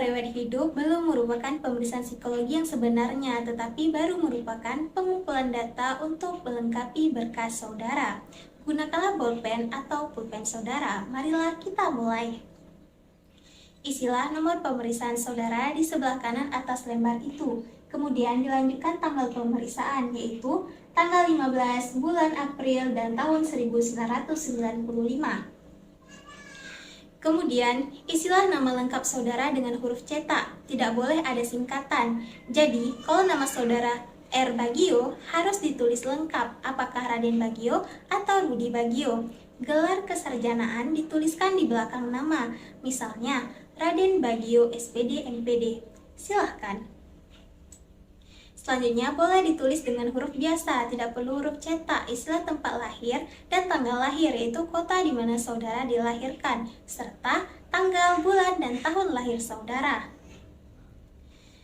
riwayat hidup belum merupakan pemeriksaan psikologi yang sebenarnya, tetapi baru merupakan pengumpulan data untuk melengkapi berkas saudara. Gunakanlah bolpen atau pulpen saudara. Marilah kita mulai. Isilah nomor pemeriksaan saudara di sebelah kanan atas lembar itu. Kemudian dilanjutkan tanggal pemeriksaan, yaitu tanggal 15 bulan April dan tahun 1995. Kemudian, isilah nama lengkap saudara dengan huruf cetak, tidak boleh ada singkatan. Jadi, kalau nama saudara R. Bagio harus ditulis lengkap, apakah Raden Bagio atau Rudi Bagio. Gelar kesarjanaan dituliskan di belakang nama, misalnya Raden Bagio SPD MPD. Silahkan. Selanjutnya boleh ditulis dengan huruf biasa, tidak perlu huruf cetak. Istilah tempat lahir dan tanggal lahir, yaitu kota di mana saudara dilahirkan, serta tanggal, bulan, dan tahun lahir saudara.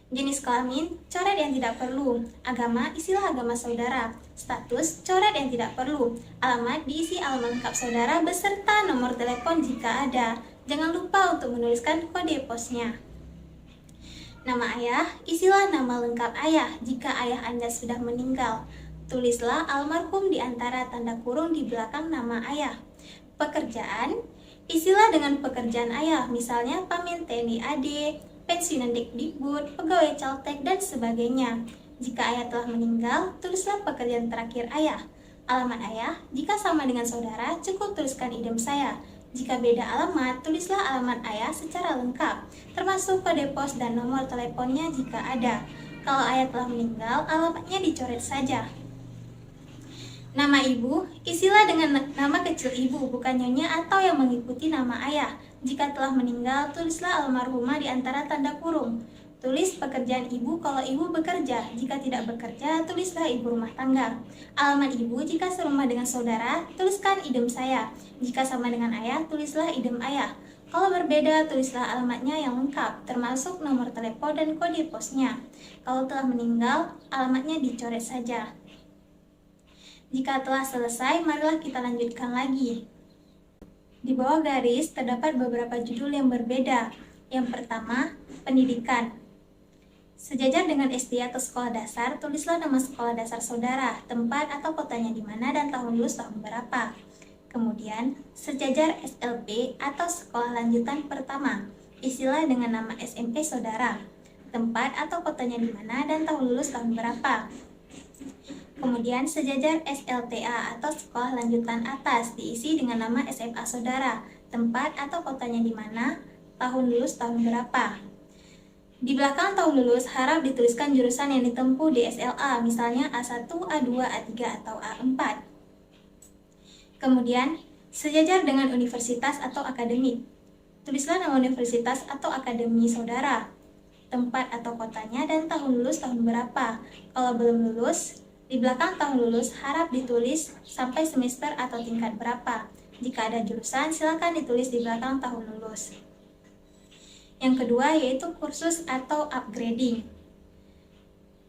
Jenis kelamin, coret yang tidak perlu. Agama, isilah agama saudara. Status, coret yang tidak perlu. Alamat, diisi alamat lengkap saudara beserta nomor telepon jika ada. Jangan lupa untuk menuliskan kode posnya. Nama ayah, isilah nama lengkap ayah jika ayah Anda sudah meninggal. Tulislah almarhum di antara tanda kurung di belakang nama ayah. Pekerjaan, isilah dengan pekerjaan ayah, misalnya Pamen TNI AD, pensiunan Dikdikbud, pegawai Caltek, dan sebagainya. Jika ayah telah meninggal, tulislah pekerjaan terakhir ayah. Alamat ayah, jika sama dengan saudara, cukup tuliskan idem saya. Jika beda alamat, tulislah alamat ayah secara lengkap, termasuk kode pos dan nomor teleponnya jika ada. Kalau ayah telah meninggal, alamatnya dicoret saja. Nama ibu, isilah dengan nama kecil ibu, bukan nyonya atau yang mengikuti nama ayah. Jika telah meninggal, tulislah almarhumah di antara tanda kurung. Tulis pekerjaan ibu kalau ibu bekerja. Jika tidak bekerja, tulislah ibu rumah tangga. Alamat ibu jika serumah dengan saudara, tuliskan idem saya. Jika sama dengan ayah, tulislah idem ayah. Kalau berbeda, tulislah alamatnya yang lengkap, termasuk nomor telepon dan kode posnya. Kalau telah meninggal, alamatnya dicoret saja. Jika telah selesai, marilah kita lanjutkan lagi. Di bawah garis terdapat beberapa judul yang berbeda. Yang pertama, pendidikan. Sejajar dengan SD atau sekolah dasar, tulislah nama sekolah dasar saudara, tempat atau kotanya di mana, dan tahun lulus tahun berapa. Kemudian, sejajar SLP atau sekolah lanjutan pertama, isilah dengan nama SMP saudara, tempat atau kotanya di mana, dan tahun lulus tahun berapa. Kemudian, sejajar SLTA atau sekolah lanjutan atas, diisi dengan nama SMA saudara, tempat atau kotanya di mana, tahun lulus tahun berapa. Di belakang tahun lulus harap dituliskan jurusan yang ditempuh di SLA, misalnya A1, A2, A3, atau A4. Kemudian, sejajar dengan universitas atau akademik. Tulislah nama universitas atau akademi saudara, tempat atau kotanya, dan tahun lulus tahun berapa. Kalau belum lulus, di belakang tahun lulus harap ditulis sampai semester atau tingkat berapa. Jika ada jurusan, silakan ditulis di belakang tahun lulus. Yang kedua yaitu kursus atau upgrading.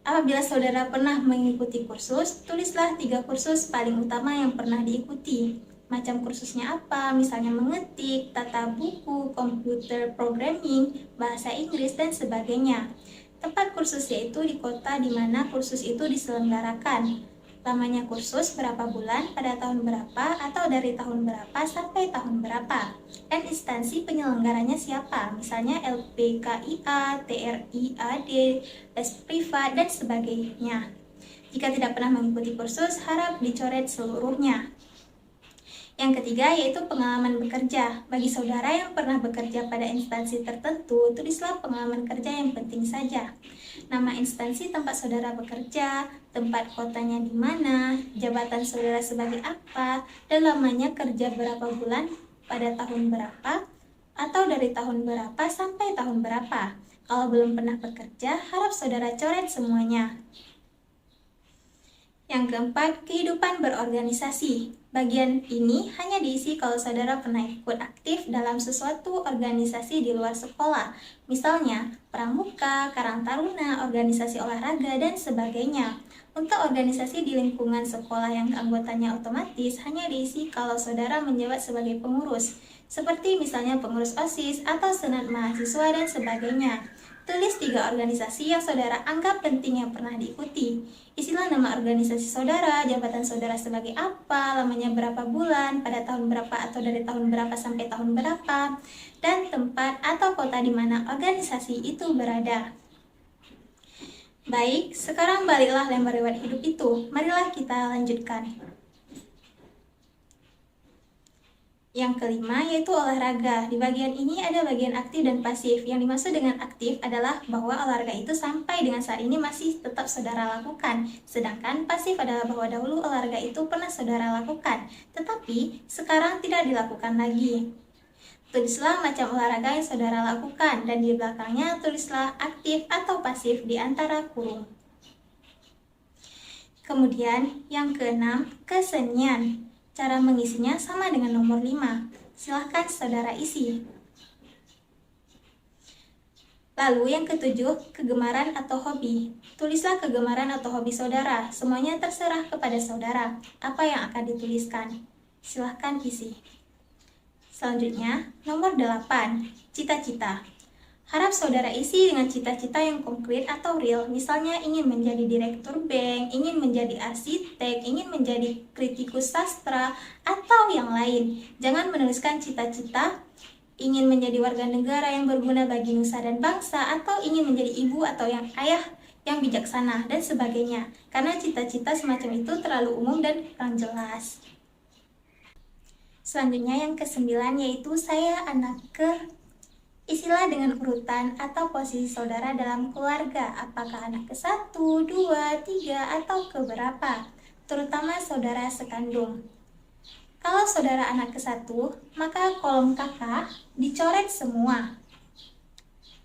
Apabila saudara pernah mengikuti kursus, tulislah 3 kursus paling utama yang pernah diikuti. Macam kursusnya apa, misalnya mengetik, tata buku, komputer programming, bahasa Inggris, dan sebagainya. Tempat kursus yaitu di kota di mana kursus itu diselenggarakan. Lamanya kursus berapa bulan, pada tahun berapa, atau dari tahun berapa sampai tahun berapa. Dan instansi penyelenggaranya siapa, misalnya LPKIA, TRIAD, les privat, dan sebagainya. Jika tidak pernah mengikuti kursus, harap dicoret seluruhnya. Yang ketiga yaitu pengalaman bekerja. Bagi saudara yang pernah bekerja pada instansi tertentu, tulislah pengalaman kerja yang penting saja. Nama instansi tempat saudara bekerja, tempat kotanya di mana, jabatan saudara sebagai apa, dan lamanya kerja berapa bulan, pada tahun berapa, atau dari tahun berapa sampai tahun berapa. Kalau belum pernah bekerja, harap saudara coret semuanya. Yang keempat, kehidupan berorganisasi. Bagian ini hanya diisi kalau saudara pernah ikut aktif dalam sesuatu organisasi di luar sekolah, misalnya pramuka, karang taruna, organisasi olahraga, dan sebagainya. Untuk organisasi di lingkungan sekolah yang anggotanya otomatis hanya diisi kalau saudara menjabat sebagai pengurus. seperti misalnya pengurus OSIS atau senat mahasiswa dan sebagainya. Tulis 3 organisasi yang saudara anggap penting yang pernah diikuti. Isilah nama organisasi saudara, jabatan saudara sebagai apa, lamanya berapa bulan, pada tahun berapa atau dari tahun berapa sampai tahun berapa, dan tempat atau kota di mana organisasi itu berada. Baik, sekarang baliklah lembar riwayat hidup itu. Marilah kita lanjutkan. Yang kelima yaitu olahraga. Di bagian ini ada bagian aktif dan pasif. Yang dimaksud dengan aktif adalah bahwa olahraga itu sampai dengan saat ini masih tetap saudara lakukan. Sedangkan pasif adalah bahwa dahulu olahraga itu pernah saudara lakukan, tetapi sekarang tidak dilakukan lagi. Tulislah macam olahraga yang saudara lakukan dan di belakangnya tulislah aktif atau pasif di antara kurung. Kemudian yang keenam, kesenian. Cara mengisinya sama dengan nomor 5. Silahkan saudara isi. Lalu yang ketujuh, kegemaran atau hobi. Tulislah kegemaran atau hobi saudara. Semuanya terserah kepada saudara. Apa yang akan dituliskan? Silahkan isi. Selanjutnya, nomor 8, cita-cita. Harap saudara isi dengan cita-cita yang konkret atau real, misalnya ingin menjadi direktur bank, ingin menjadi arsitek, ingin menjadi kritikus sastra, atau yang lain. Jangan menuliskan cita-cita ingin menjadi warga negara yang berguna bagi nusa dan bangsa, atau ingin menjadi ibu atau yang ayah yang bijaksana, dan sebagainya. Karena cita-cita semacam itu terlalu umum dan kurang jelas. Selanjutnya yang ke-9 yaitu saya anak ke. Isilah dengan urutan atau posisi saudara dalam keluarga, apakah anak ke-1, 2, 3, atau keberapa, terutama saudara sekandung. Kalau saudara anak ke-1, maka kolom kakak dicoret semua.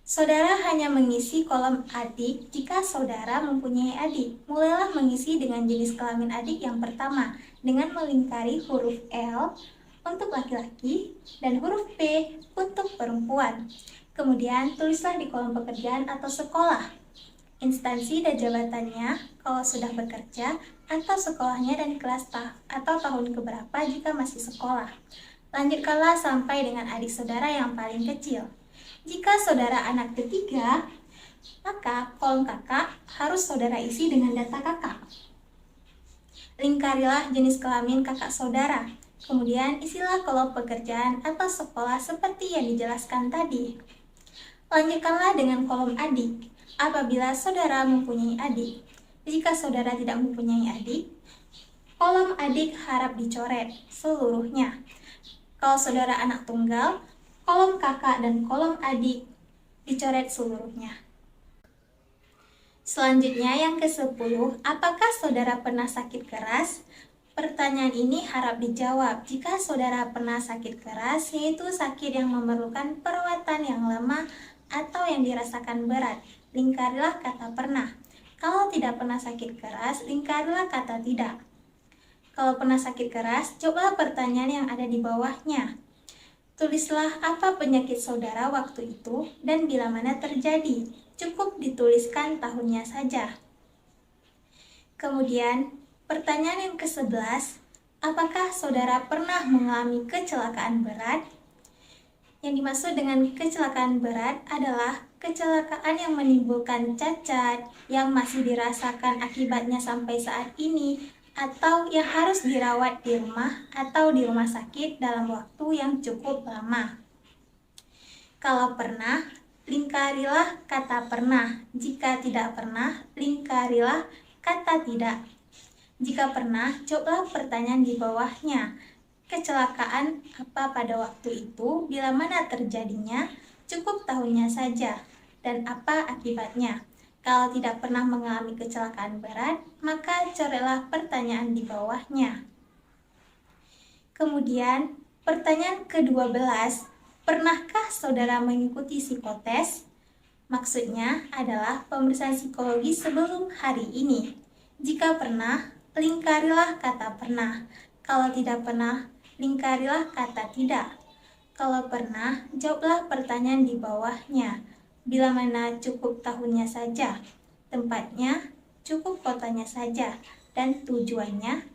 Saudara hanya mengisi kolom adik jika saudara mempunyai adik. Mulailah mengisi dengan jenis kelamin adik yang pertama, dengan melingkari huruf L untuk laki-laki dan huruf P untuk perempuan. Kemudian tulislah di kolom pekerjaan atau sekolah, instansi dan jabatannya kalau sudah bekerja, atau sekolahnya dan kelas atau tahun keberapa jika masih sekolah. Lanjutkanlah sampai dengan adik saudara yang paling kecil. Jika saudara anak ketiga, maka kolom kakak harus saudara isi dengan data kakak. Lingkarilah jenis kelamin kakak saudara. Kemudian isilah kolom pekerjaan atau sekolah seperti yang dijelaskan tadi. Lanjutkanlah dengan kolom adik, apabila saudara mempunyai adik. Jika saudara tidak mempunyai adik, kolom adik harap dicoret seluruhnya. Kalau saudara anak tunggal, kolom kakak dan kolom adik dicoret seluruhnya. Selanjutnya yang ke-10, apakah saudara pernah sakit keras? Pertanyaan ini harap dijawab. Jika saudara pernah sakit keras, yaitu sakit yang memerlukan perawatan yang lama atau yang dirasakan berat, lingkarilah kata pernah. Kalau tidak pernah sakit keras, lingkarilah kata tidak. Kalau pernah sakit keras, cobalah pertanyaan yang ada di bawahnya. Tulislah apa penyakit saudara waktu itu dan bila mana terjadi. Cukup dituliskan tahunnya saja. Kemudian, pertanyaan yang ke-11, apakah saudara pernah mengalami kecelakaan berat? Yang dimaksud dengan kecelakaan berat adalah kecelakaan yang menimbulkan cacat, yang masih dirasakan akibatnya sampai saat ini, atau yang harus dirawat di rumah atau di rumah sakit dalam waktu yang cukup lama. Kalau pernah, lingkarilah kata pernah. Jika tidak pernah, lingkarilah kata tidak. Jika pernah, cobalah pertanyaan di bawahnya. Kecelakaan apa pada waktu itu, bila mana terjadinya, cukup tahunnya saja, dan apa akibatnya. Kalau tidak pernah mengalami kecelakaan berat, maka coretlah pertanyaan di bawahnya. Kemudian, pertanyaan ke-12, pernahkah saudara mengikuti psikotes? Maksudnya adalah pemeriksaan psikologi sebelum hari ini. Jika pernah, lingkarilah kata pernah. Kalau tidak pernah, lingkarilah kata tidak. Kalau pernah, jawablah pertanyaan di bawahnya. Bila mana cukup tahunnya saja, tempatnya cukup kotanya saja, dan tujuannya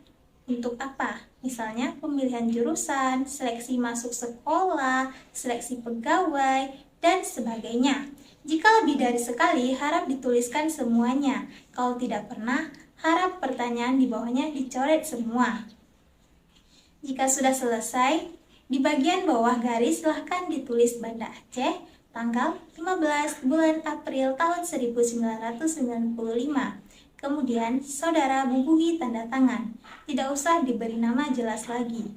untuk apa? Misalnya pemilihan jurusan, seleksi masuk sekolah, seleksi pegawai, dan sebagainya. Jika lebih dari sekali, harap dituliskan semuanya. Kalau tidak pernah, harap pertanyaan di bawahnya dicoret semua. Jika sudah selesai, di bagian bawah garis silahkan ditulis Banda Aceh, tanggal 15 bulan April tahun 1995. Kemudian, saudara bubuhi tanda tangan. Tidak usah diberi nama jelas lagi.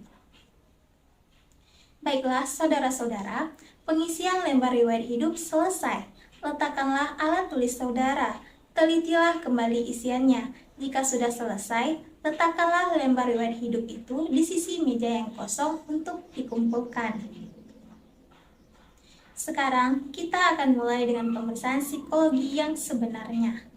Baiklah, saudara-saudara, pengisian lembar riwayat hidup selesai. Letakkanlah alat tulis saudara. Telitilah kembali isiannya. Jika sudah selesai, letakkanlah lembar riwayat hidup itu di sisi meja yang kosong untuk dikumpulkan. Sekarang, kita akan mulai dengan pemeriksaan psikologi yang sebenarnya.